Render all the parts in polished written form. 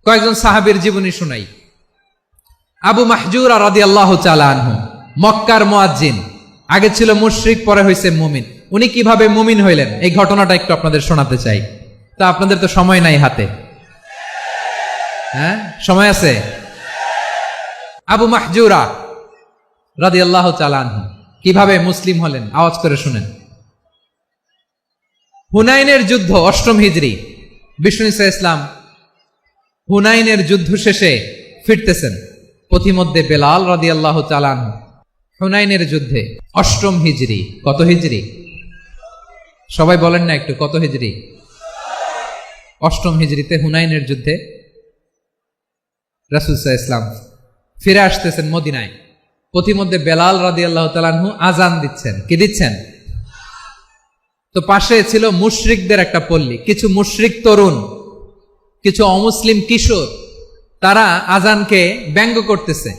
কয়েকজন সাহাবীর জীবনী শুনাই। আবু মাহজুরা রাদিয়াল্লাহু তাআলা আনহু, মক্কার মুয়াজ্জিন, আগে ছিল মুশরিক, পরে হয়েছে মুমিন। উনি কিভাবে মুমিন হইলেন এই ঘটনাটা একটু আপনাদের শোনাতে চাই। তা আপনাদের তো সময় নাই হাতে, হ্যাঁ সময় আছে? আবু মাহজুরা রাদিয়াল্লাহু তাআলা আনহু কিভাবে মুসলিম হলেন আওয়াজ করে শুনেন। হুনাইনের যুদ্ধ ৮ম হিজরি, বিষ্ণু ঈসা ইসলাম হুনাইনের যুদ্ধ শেষে ফিরতেছেন। পথিমধ্যে বেলাল রাদিয়াল্লাহু তাআলা আনহু হুনাইনের যুদ্ধে ৮ম হিজরি। কত হিজরি সবাই বলেন না একটু, কত হিজরি? ৮ম হিজরিতে হুনাইনের যুদ্ধে রাসূল সাল্লাল্লাহু আলাইহি ওয়াসাল্লাম ফিরে আসতেছেন মদিনায়। পথিমধ্যে বেলাল রাদিয়াল্লাহু তাআলা আনহু আজান দিচ্ছেন। কি দিচ্ছেন? তো পাশে ছিল মুশরিকদের একটা পল্লী, কিছু মুশরিক তরুণ, কিছু অমুসলিম কিশোর, তারা আজানকে ব্যঙ্গ করতেছে।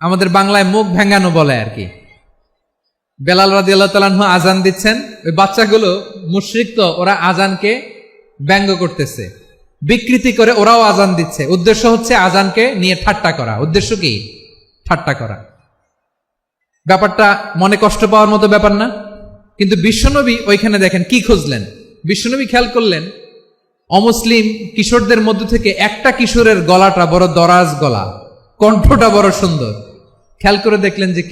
আমাদের বাংলায় মুখ ভেঙ্গানো বলে আর কি। বেলাল রাদিয়াল্লাহু তাআলা আনহু আজান দিচ্ছেন, ওই বাচ্চাগুলো মুশরিক, তো ওরা আজানকে ব্যঙ্গ করতেছে, বিকৃতি করে ওরাও আজান দিচ্ছে। উদ্দেশ্য হচ্ছে আজানকে নিয়ে ঠাট্টা করা। উদ্দেশ্য কি? ঠাট্টা করা। ব্যাপারটা মনে কষ্ট পাওয়ার মতো ব্যাপার না? কিন্তু বিশ্বনবী ওইখানে দেখেন কি খুঁজলেন। বিশ্বনবী খেয়াল করলেন অমুসলিম কিশোরদের মধ্য থেকে একটা কিশোরের গলাটা বড় দরাজ গলা, কণ্ঠটা বড় সুন্দর। খেয়াল করে দেখলেন যে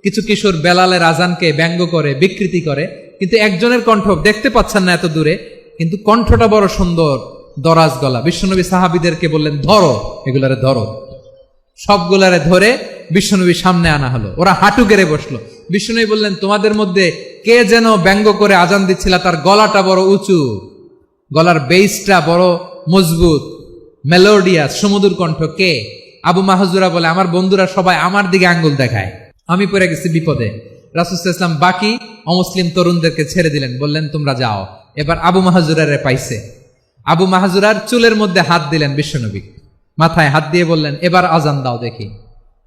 কিছু কিশোর বেলালের আজানকে ব্যঙ্গ করে, বিকৃতি করে, কিন্তু একজনের কণ্ঠ দেখতে পাচ্ছেন না এত দূরে, কিন্তু কণ্ঠটা বড় সুন্দর, দরাজ গলা। বিশ্বনবী সাহাবীদেরকে বললেন, ধরো এগুলারে, ধরো। সবগুলারে ধরে বিশ্বনবী সামনে আনা হলো। ওরা হাঁটু গেড়ে বসলো। বিশ্বনবী বললেন, তোমাদের মধ্যে কে যেন ব্যঙ্গ করে আজান দিচ্ছিল, তার গলাটা বড় উঁচু, গলার বেসটা বড় মজবুত, মেলোডিয়াস, সুমধুর কণ্ঠ। কে? আবু মাহজুরা বলে, আমার বন্ধুরা সবাই আমার দিকে আঙ্গুল দেখায়, আমি পড়ে গেছি বিপদে। রাসূল সাল্লাল্লাহু আলাইহি ওয়াসাল্লাম বাকি অমুসলিম তরুণদেরকে ছেড়ে দিলেন, বললেন তোমরা যাও। এবার আবু মাহজুরারে পাইছে। আবু মাহজুরার চুলের মধ্যে হাত দিলেন বিশ্বনবী, মাথায় হাত দিয়ে বললেন, এবার আজান দাও দেখি।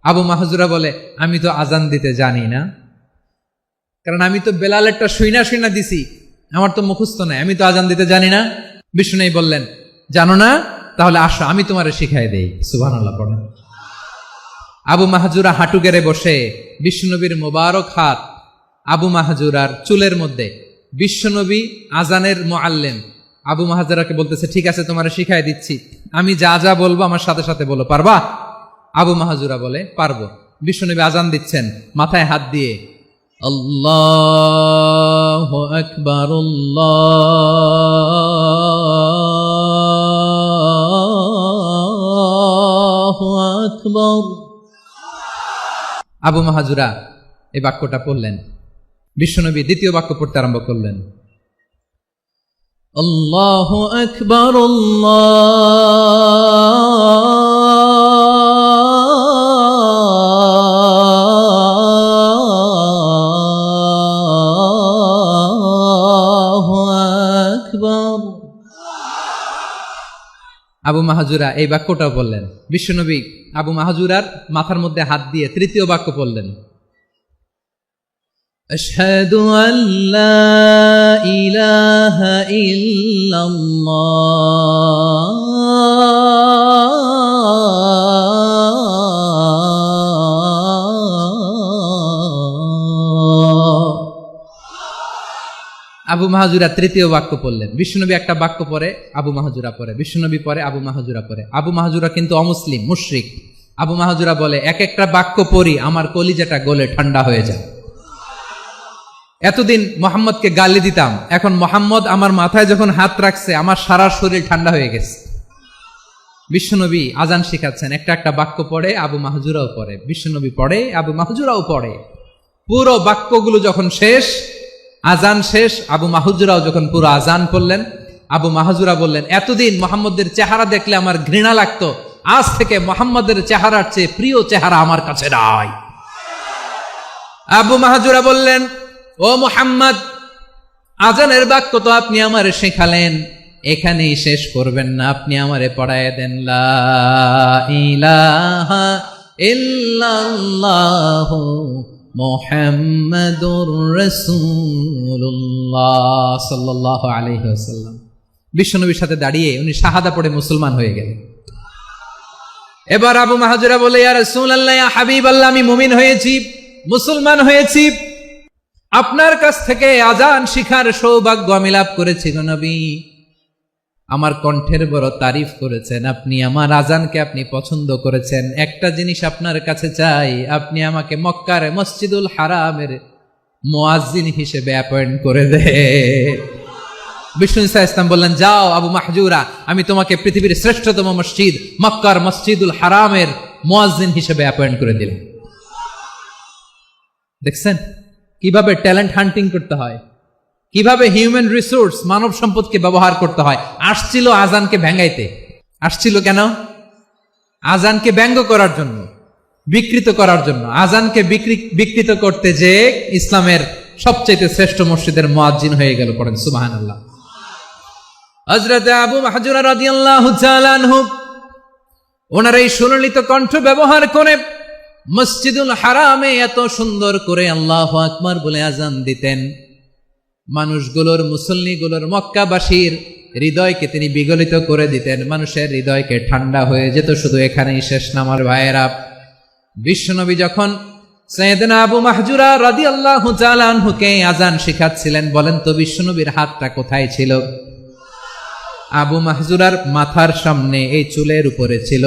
আবু মাহজুরা বলে, আমি তো আজান দিতে জানি না, কারণ আমি তো বেলালেরটা শুইনা দিছি, আমার তো মুখস্থ নাই, আমি তো আজান দিতে জানি না। বিষ্ণু বললেন, জানো না? তাহলে আসো, আমি তোমারে শিখাই দেই। সুবহানাল্লাহ পড়েন। আবু মাহজুরা হাঁটু গেড়ে বসে, বিশ্বনবীর মোবারক হাত আবু মাহজুরার চুলের মধ্যে। বিশ্বনবী আজানের মুআল্লিম আবু মাহজুরাকে বলতেছে, ঠিক আছে তোমারে শিখাই দিচ্ছি, আমি যা যা বলবো আমার সাথে সাথে বলো, পারবা? আবু মাহজুরা বলে, পারবো। বিশ্বনবী আজান দিচ্ছেন, মাথায় হাত দিয়ে আল্লাহু আকবার, আল্লাহু আকবার। আবু মাহজুরা এই বাক্যটা পড়লেন। বিশ্বনবী দ্বিতীয় বাক্য পড়তে আরম্ভ করলেন, আল্লাহু আকবার, আল্লাহু আকবার। আবু মাহজুরা এই বাক্যটাও বললেন। বিশ্বনবী আবু মাহজুরার মাথার মধ্যে হাত দিয়ে তৃতীয় বাক্য বললেন, আশহাদু আল্লা ইলাহা ইল্লাল্লাহ। আবু মাহজুরা তৃতীয় বাক্য পড়লেন। বিশ্বনবী একটা বাক্য পরে আবু মাহজুরা পরে, বিশ্বনবী পরে আবু মাহজুরা পরে। আবু মাহজুরা কিন্তু অমুসলিম, মুশরিক। আবু মাহজুরা বলে, এক একটা বাক্য পড়ি আমার কলিজাটা গলে ঠান্ডা হয়ে যায়। এতদিন মোহাম্মদকে গালি দিতাম, এখন মোহাম্মদ আমার মাথায় যখন হাত রাখছে আমার সারা শরীর ঠান্ডা হয়ে গেছে। বিশ্বনবী আজান শিখাচ্ছেন, একটা একটা বাক্য পড়ে আবু মাহজুরাও পড়ে, বিশ্বনবী পড়ে, আবু মাহজুরাও পড়ে। পুরো বাক্যগুলো যখন শেষ, আজান শেষ, আবু মাহজুরাও যখন পুরো আজান পড়লেন, আবু মাহজুরা বললেন, এতদিন মোহাম্মদের চেহারা দেখলে আমার ঘৃণা লাগতো, আজ থেকে মোহাম্মদের চেহারার চেয়ে প্রিয় চেহারা আমার কাছে নাই। আবু মাহজুরা বললেন, ও মুহাম্মদ, আজানের বাক্য তো আপনি আমারে শেখালেন, এখানেই শেষ করবেন না, আপনি আমারে পড়ায় দেন, লা ইলাহা ইল্লাল্লাহু মুহাম্মাদুর রাসূলুল্লাহ সাল্লাল্লাহু আলাইহি ওয়াসাল্লাম। বিশ্বনবীর সাথে দাঁড়িয়ে উনি শাহাদা পড়ে মুসলমান হয়ে গেলেন। এবার আবু মাহাজুরা বলে, ইয়া রাসূলুল্লাহ, ইয়া হাবিবাল্লাহ, আমি মুমিন হয়েছি, মুসলমান হয়েছি, আপনার কাছ থেকে আজান শিখার সৌভাগ্য আমি লাভ করেছি গো নবী। আমার কণ্ঠের বড় তারিফ করেছেন আপনি, আমার আজানকে আপনি পছন্দ করেছেন। একটা জিনিস আপনার কাছে চাই, আপনি আমাকে মক্কার মসজিদুল হারামের মুয়াজ্জিন হিসেবে অ্যাপয়েন্ট করে দেন। বিষ্ণু ঈসা ইসলাম বললেন, যাও আবু মাহজুরা, আমি তোমাকে পৃথিবীর শ্রেষ্ঠতম মসজিদ মক্কার মসজিদুল হারামের মুয়াজ্জিন হিসেবে অ্যাপয়েন্ট করে দিলেন। দেখছেন কিভাবে ট্যালেন্ট হান্টিং করতে হয়, কিভাবে হিউম্যান রিসোর্স মানব সম্পদকে ব্যবহার করতে হয়। আসছিল আজানকে ভেঙ্গাইতে, আসছিল কেন? আজানকে ব্যঙ্গ করার জন্য, বিকৃত করার জন্য। আজানকে বিকৃত করতে যে ইসলামের সবচেয়ে শ্রেষ্ঠ মসজিদের মুয়াজ্জিন হয়ে গেল। পড়েন সুবহানাল্লাহ। হযরত আবু মাহজুরা রাদিয়াল্লাহু তাআলা আনহু ওনার এই সুললিত কণ্ঠ ব্যবহার করে মসজিদুল হারামে এত সুন্দর করে আল্লাহু আকবার বলে আজান দিতেন, মানুষগুলোর, মুসল্লিগুলোর, মক্কাবাসীর হৃদয়কে তিনি বিগলিত করে দিতেন। মানুষের হৃদয়কে ঠান্ডা হয়ে যেত। শুধু এখানেই শেষ না আমার ভাইয়েরা। বিশ্বনবী যখন সাইয়েদনা আবু মাহজুরা রাদিয়াল্লাহু তাআলা আনহুকে আজান শিখাচ্ছিলেন, বলেন তো বিশ্বনবীর হাতটা কোথায় ছিল? আবু মাহজুরার মাথার সামনে, এই চুলের উপরে ছিল।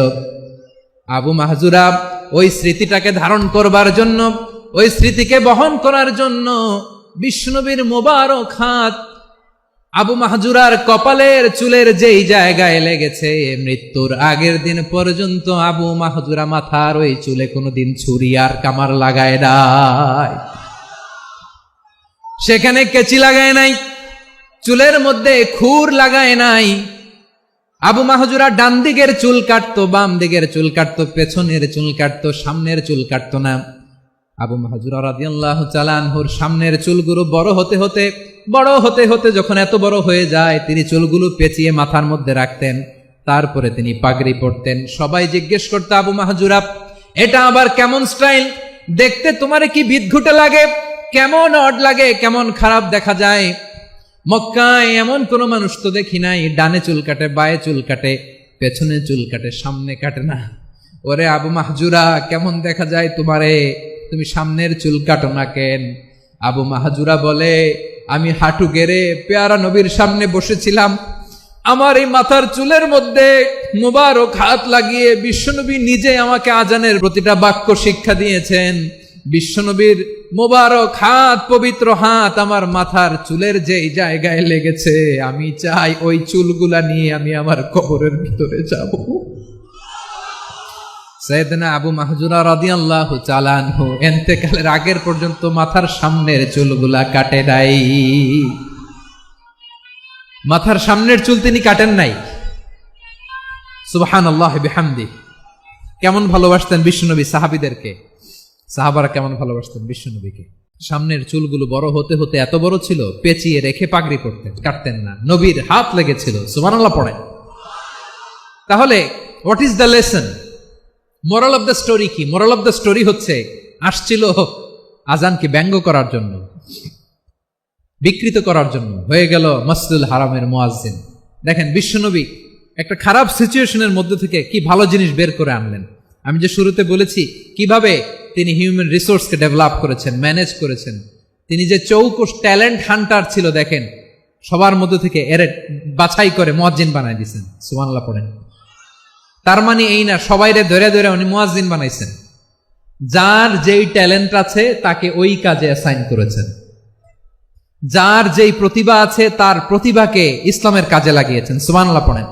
আবু মাহজুরা ওই স্মৃতিটাকে ধারণ করবার জন্য, ওই স্মৃতিকে বহন করার জন্য বিশ্বনবীর মোবারক হাত আবু মাহজুরার কপালের চুলের যেই জায়গায় লেগেছে, মৃত্যুর আগের দিন পর্যন্ত আবু মাহজুরা মাথার ওই চুলে কোনোদিন ছুরি আর কামার লাগায় নাই, সেখানে কেচি লাগায় নাই, চুলের মধ্যে খুর লাগায় নাই। আবু মাহজুরা ডান দিকের চুল কাটতো, বাম দিকের চুল কাটতো, পেছনের চুল কাটতো, সামনের চুল কাটতো না। আবু মাহজুরা রাদিয়াল্লাহু তাআলা আনহুর সামনের চুলগুলো বড় হতে হতে যখন এত বড় হয়ে যায়, তিনি চুলগুলো পেঁচিয়ে মাথার মধ্যে রাখতেন। তারপরে তিনি পাগড়ি পরতেন। সবাই জিজ্ঞেস করতো, আবু মাহজুরা, এটা আবার কেমন স্টাইল? দেখতে তোমার কি বিদঘুটে লাগে? কেমন অড লাগে? কেমন খারাপ দেখা যায়? মক্কায় এমন কোন মানুষ তো দেখি নাই, ডানে চুল কাটে, বায়ে চুল কাটে, পেছনে চুল কাটে, সামনে কাটে না। ওরে আবু মাহজুরা, কেমন দেখা যায় তোমারে? তুমি সামনের চুল কাটো না কেন? আবু মাহজুরা বলে, আমি হাঁটু গেড়ে পেয়ারা নবীর সামনে বসেছিলাম, আমার এই মাথার চুলের মধ্যে মুবারক হাত লাগিয়ে বিশ্বনবী নিজে আমাকে আজানের প্রতিটা বাক্য শিক্ষা দিয়েছেন। বিশ্বনবীর মোবারক হাত, পবিত্র হাত আমার মাথার চুলের যেই জায়গায় লেগেছে, আমি চাই ওই চুলগুলা নিয়ে আমি আমার কবরের ভিতরে যাব। সাইয়েদনা আবু মাহজুরা রাদিয়াল্লাহু তাআলা আনহু ইন্তেকালের আগের পর্যন্ত মাথার সামনের চুলগুলা কাটে নাই। মাথার সামনের চুল তিনি কাটেন নাই। সুবহানাল্লাহ বিহামদি। কেমন ভালোবাসতেন বিশ্বনবী সাহাবীদেরকে, সাহাবারা কেমন ভালোবাসতেন বিশ্বনবীকে। সামনের চুলগুলো বড় হতে হতে এত বড় ছিল, পেঁচিয়ে রেখে পাগড়ি পরতেন, কাটতেন না। নবীর হাত লেগেছিল। সুবহানাল্লাহ পড়েন। তাহলে what is the lesson? Moral of the story কি? মোরাল অফ দ্য স্টোরি হচ্ছে, আসছিল আজানকে ব্যঙ্গ করার জন্য, বিকৃত করার জন্য, হয়ে গেল মসজিদুল হারামের মুয়াজ্জিন। দেখেন বিশ্বনবী একটা খারাপ সিচুয়েশনের মধ্যে থেকে কি ভালো জিনিস বের করে আনলেন। আমি যে শুরুতে বলেছি কিভাবে তিনি হিউম্যান রিসোর্সকে ডেভেলপ করেছেন, ম্যানেজ করেছেন। তিনি যে চৌকস ট্যালেন্ট হান্টার ছিল, দেখেন সবার মধ্যে থেকে এর বাছাই করে মুয়াজ্জিন বানাই দিয়েছেন। সুবহানাল্লাহ পড়েন। তার মানে এই না সবাইরে ধরে ধরে উনি মুয়াজ্জিন বানাইছেন। যার যেই ট্যালেন্ট আছে তাকে ওই কাজে অ্যাসাইন করেছেন। যার যেই প্রতিভা আছে তার প্রতিভাকে ইসলামের কাজে লাগিয়েছেন। সুবহানাল্লাহ পড়েন।